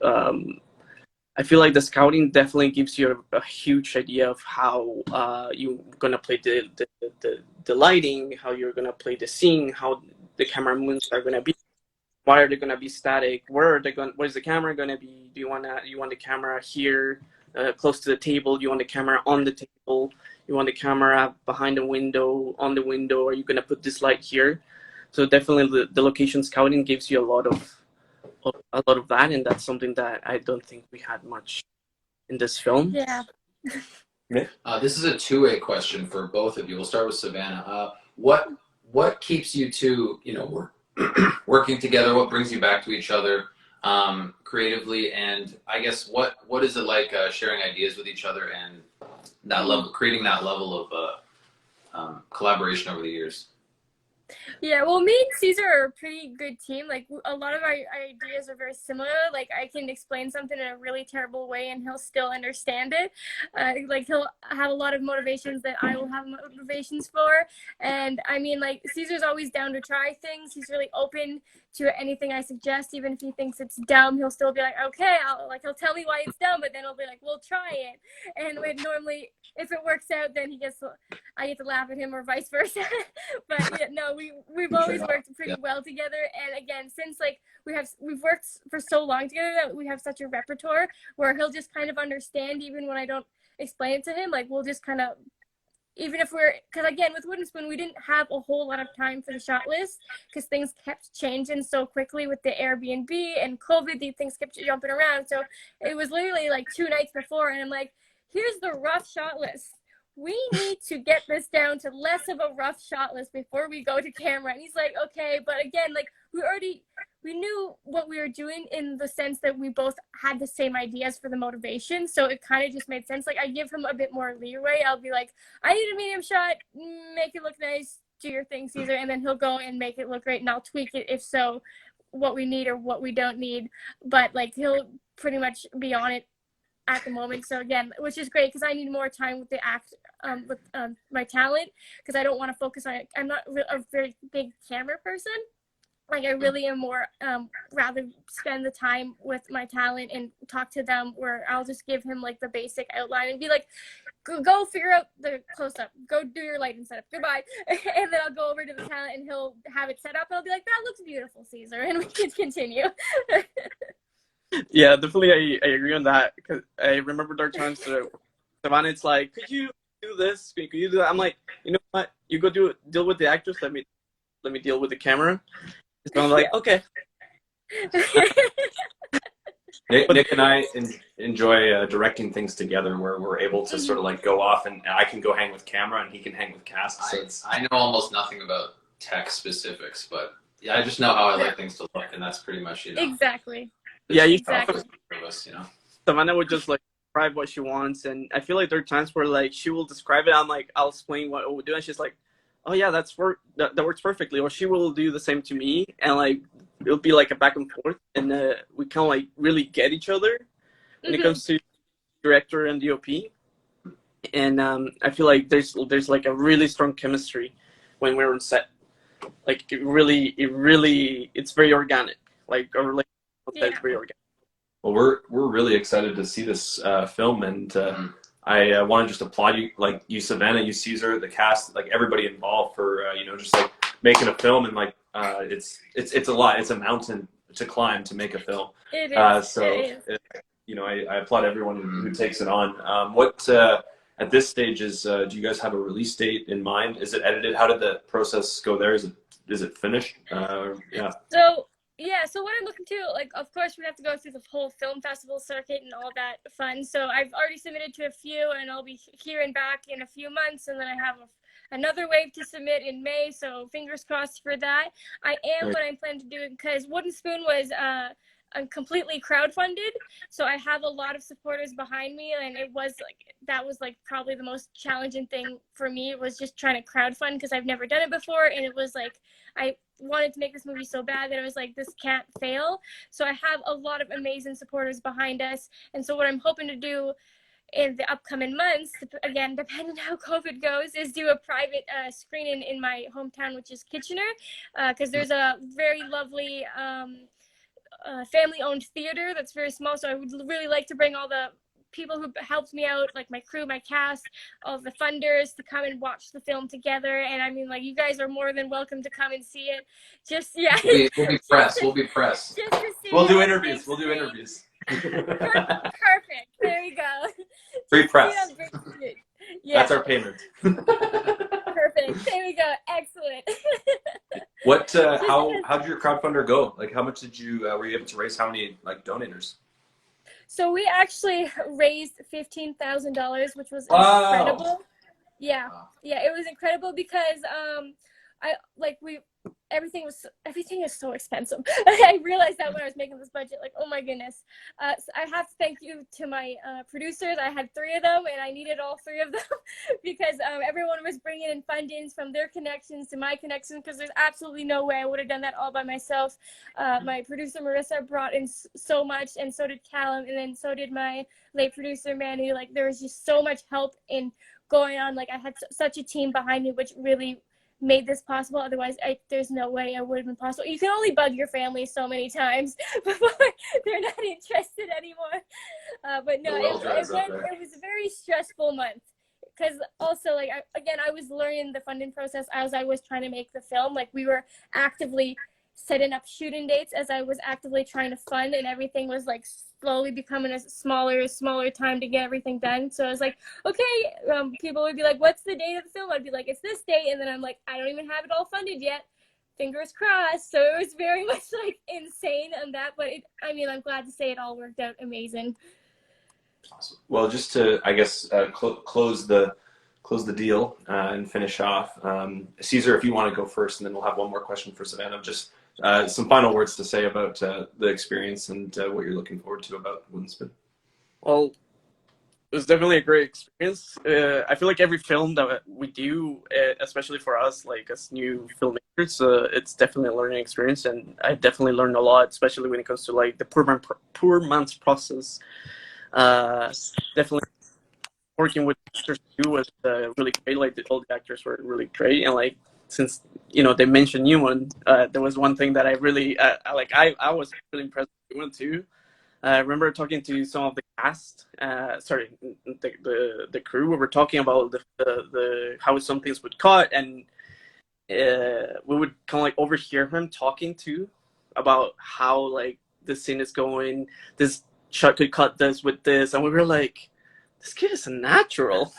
I feel like the scouting definitely gives you a huge idea of how you're gonna play the lighting, how you're gonna play the scene, how the camera movements are gonna be. Why are they gonna be static? Where is the camera gonna be? Do you want the camera here, close to the table? Do you want the camera on the table? You want the camera behind the window, on the window? Are you gonna put this light here? So definitely the location scouting gives you a lot of that, and that's something that I don't think we had much in this film. Yeah. This is a two-way question for both of you. We'll start with Savanna. What keeps you two, working together? What brings you back to each other creatively? And I guess what is it like sharing ideas with each other and that level, creating that level of collaboration over the years? Yeah, well, me and Cesar are a pretty good team. Like, a lot of our ideas are very similar. Like, I can explain something in a really terrible way and he'll still understand it. Like, he'll have a lot of motivations that I will have motivations for. And I mean, like, Cesar's always down to try things. He's really open to anything I suggest. Even if he thinks it's dumb, he'll still be like, okay, he'll tell me why it's dumb, but then he'll be like, we'll try it. And normally, if it works out, then I get to laugh at him, or vice versa. But yeah, no, we've always worked pretty well together. And again, since like we've worked for so long together that we have such a repertoire where he'll just kind of understand even when I don't explain it to him. Like, we'll just kind of, even if because again, with Wooden Spoon, we didn't have a whole lot of time for the shot list because things kept changing so quickly with the Airbnb and COVID. These things kept jumping around. So it was literally like 2 nights before, and I'm like, here's the rough shot list. We need to get this down to less of a rough shot list before we go to camera. And he's like, okay. But again, like, we knew what we were doing in the sense that we both had the same ideas for the motivation. So it kind of just made sense. Like, I give him a bit more leeway. I'll be like, I need a medium shot, make it look nice, do your thing, Cesar. And then he'll go and make it look great. And I'll tweak it if so, what we need or what we don't need. But like, he'll pretty much be on it at the moment. So again, which is great because I need more time with the with my talent, because I don't want to focus on it. I'm not a very big camera person. Like, I really am more rather spend the time with my talent and talk to them, where I'll just give him like the basic outline and be like, go figure out the close-up, go do your lighting setup, goodbye. And then I'll go over to the talent and he'll have it set up and I'll be like, that looks beautiful, Cesar, and we can continue. Yeah, definitely, I agree on that, because I remember there are times that Savanna, it's like, could you do this? Could you do that? I'm like, you know what? You go deal with the actors. Let me deal with the camera. So I'm like, okay. Nick and I enjoy directing things together, where we're able to sort of like go off, and I can go hang with camera and he can hang with cast. So I know almost nothing about tech specifics, but yeah, I just know how I like things to look, and that's pretty much, Exactly. Yeah, exactly. Savannah would just like describe what she wants, and I feel like there are times where like she will describe it. I'm like, I'll explain what we'll do, and she's like, oh yeah, that works perfectly. Or she will do the same to me, and like it'll be like a back and forth, and we kind of like really get each other when it comes to director and DOP. And I feel like there's like a really strong chemistry when we're on set. Like it's very organic. Like our relationship is very organic. Well, we're really excited to see this film, and I want to just applaud you, like you, Savanna, you, Cesar, the cast, like everybody involved for just like making a film, and like it's a lot. It's a mountain to climb to make a film. It is. I applaud everyone who takes it on. What at this stage do you guys have a release date in mind? Is it edited? How did the process go there? Is it finished? Yeah. So what I'm looking to, like, of course we have to go through the whole film festival circuit and all that fun. So I've already submitted to a few, and I'll be hearing back in a few months, and then I have another wave to submit in May. So fingers crossed for that. I am what I'm planning to do, because Wooden Spoon was completely crowdfunded, so I have a lot of supporters behind me, and that was probably the most challenging thing for me, was just trying to crowdfund, because I've never done it before, and it was like I wanted to make this movie so bad that I was like, this can't fail. So I have a lot of amazing supporters behind us, and so what I'm hoping to do in the upcoming months, again, depending how COVID goes, is do a private screening in my hometown, which is Kitchener, because there's a very lovely family-owned theater that's very small. So I would really like to bring all the people who helped me out, like my crew, my cast, all the funders, to come and watch the film together. And I mean, like, you guys are more than welcome to come and see it. We'll be pressed. We'll be pressed. Just to see We'll do it. interviews. We'll do interviews. Perfect. There we go. Free press. Yeah. That's our payment. Perfect. There we go. Excellent. What? How did your crowdfunder go? Like, how much did you were you able to raise? How many like donators? So we actually raised $15,000, which was Wow. incredible. Yeah, Wow. yeah, it was incredible because I like we everything is so expensive. I realized that when I was making this budget, like, oh my goodness. So I have to thank you to my producers. I had 3 of them, and I needed all 3 of them because everyone was bringing in fundings from their connections to my connections, because there's absolutely no way I would have done that all by myself. My producer Marissa brought in so much, and so did Callum, and then so did my late producer Manu. Like, there was just so much help in going on. Like, I had such a team behind me, which really made this possible. Otherwise, there's no way it would have been possible. You can only bug your family so many times before they're not interested anymore. But no, it was a very stressful month, because also, like, I was learning the funding process as I was trying to make the film. Like, we were actively setting up shooting dates as I was actively trying to fund, and everything was like slowly becoming a smaller time to get everything done. So I was like, okay, people would be like, what's the date of the film? I'd be like, it's this date, and then I'm like, I don't even have it all funded yet, fingers crossed. So it was very much like insane on that, but I'm glad to say it all worked out amazing. Awesome. Well, just to, I guess, close the deal and finish off, Cesar, if you want to go first, and then we'll have one more question for Savanna. Just some final words to say about the experience and what you're looking forward to about Wooden Spoon. Well, it was definitely a great experience. I feel like every film that we do, especially for us, like as new filmmakers, it's definitely a learning experience, and I definitely learned a lot, especially when it comes to like the poor man's process. Definitely working with actors too was really great. Like all the actors were really great, and like since they mentioned Newman, there was one thing that I really I was really impressed with Newman too. I remember talking to some of the cast, the crew. We were talking about the how some things would cut, and we would kind of like overhear him talking too about how like the scene is going. This shot could cut this with this, and we were like, this kid is a natural.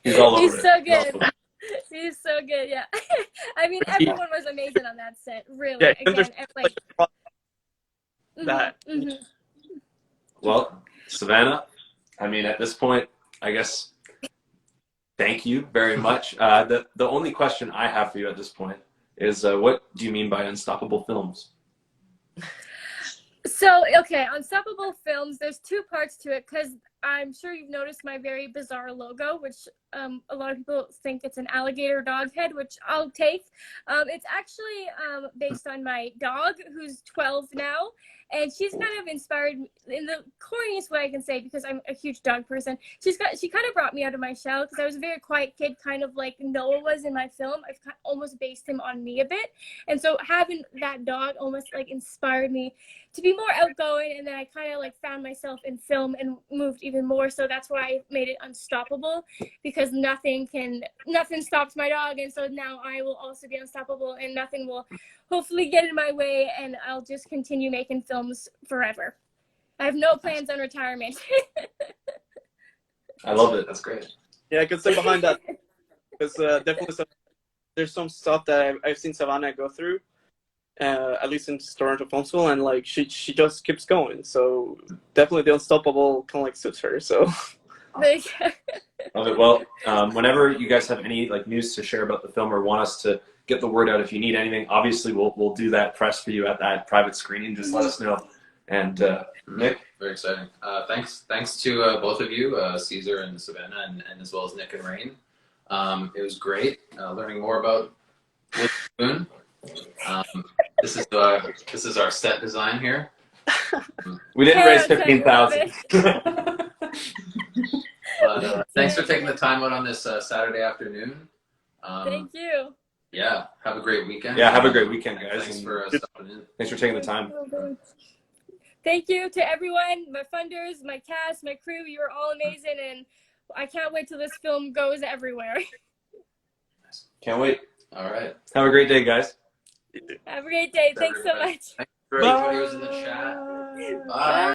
He's all over He's it. so good. He's so good, yeah. Everyone was amazing on that set, really. Yeah, Again, like that. Well, Savanna, at this point, I guess, thank you very much. The only question I have for you at this point is, what do you mean by unstoppable films? So, okay, Unstoppable Films, there's 2 parts to it, because I'm sure you've noticed my very bizarre logo, which a lot of people think it's an alligator dog head, which I'll take. It's actually based on my dog, who's 12 now, and she's kind of inspired me in the corniest way I can say, because I'm a huge dog person. She kind of brought me out of my shell, because I was a very quiet kid, kind of like Noah was in my film. I've almost based him on me a bit, and so having that dog almost like inspired me to be more outgoing, and then I kind of like found myself in film and moved even more. So that's why I made it unstoppable, because nothing stops my dog, and so now I will also be unstoppable, and nothing will hopefully get in my way, and I'll just continue making films forever. I have no plans on retirement. I love it. That's great. Yeah, I could say behind that, because definitely there's some stuff that I've seen Savanna go through. At least in Toronto Film School, and like she just keeps going. So definitely the unstoppable kind of like suits her. So Love it. Well, whenever you guys have any like news to share about the film or want us to get the word out, if you need anything, obviously we'll do that press for you at that private screening. Just let us know. And Nick, very exciting. Thanks to both of you, Cesar and Savanna, and as well as Nick and Rain. It was great learning more about Wooden Spoon. This is our set design here. We didn't raise 15,000. But thanks for taking the time out on this Saturday afternoon. Thank you. Yeah, have a great weekend. Yeah, have a great weekend, guys. Thanks for stopping in. Thanks for taking the time. Thank you to everyone, my funders, my cast, my crew. You are all amazing, and I can't wait till this film goes everywhere. Can't wait. All right. Have a great day, guys. Have a great day. Thanks so much. Thanks for everybody who was in the chat. Bye.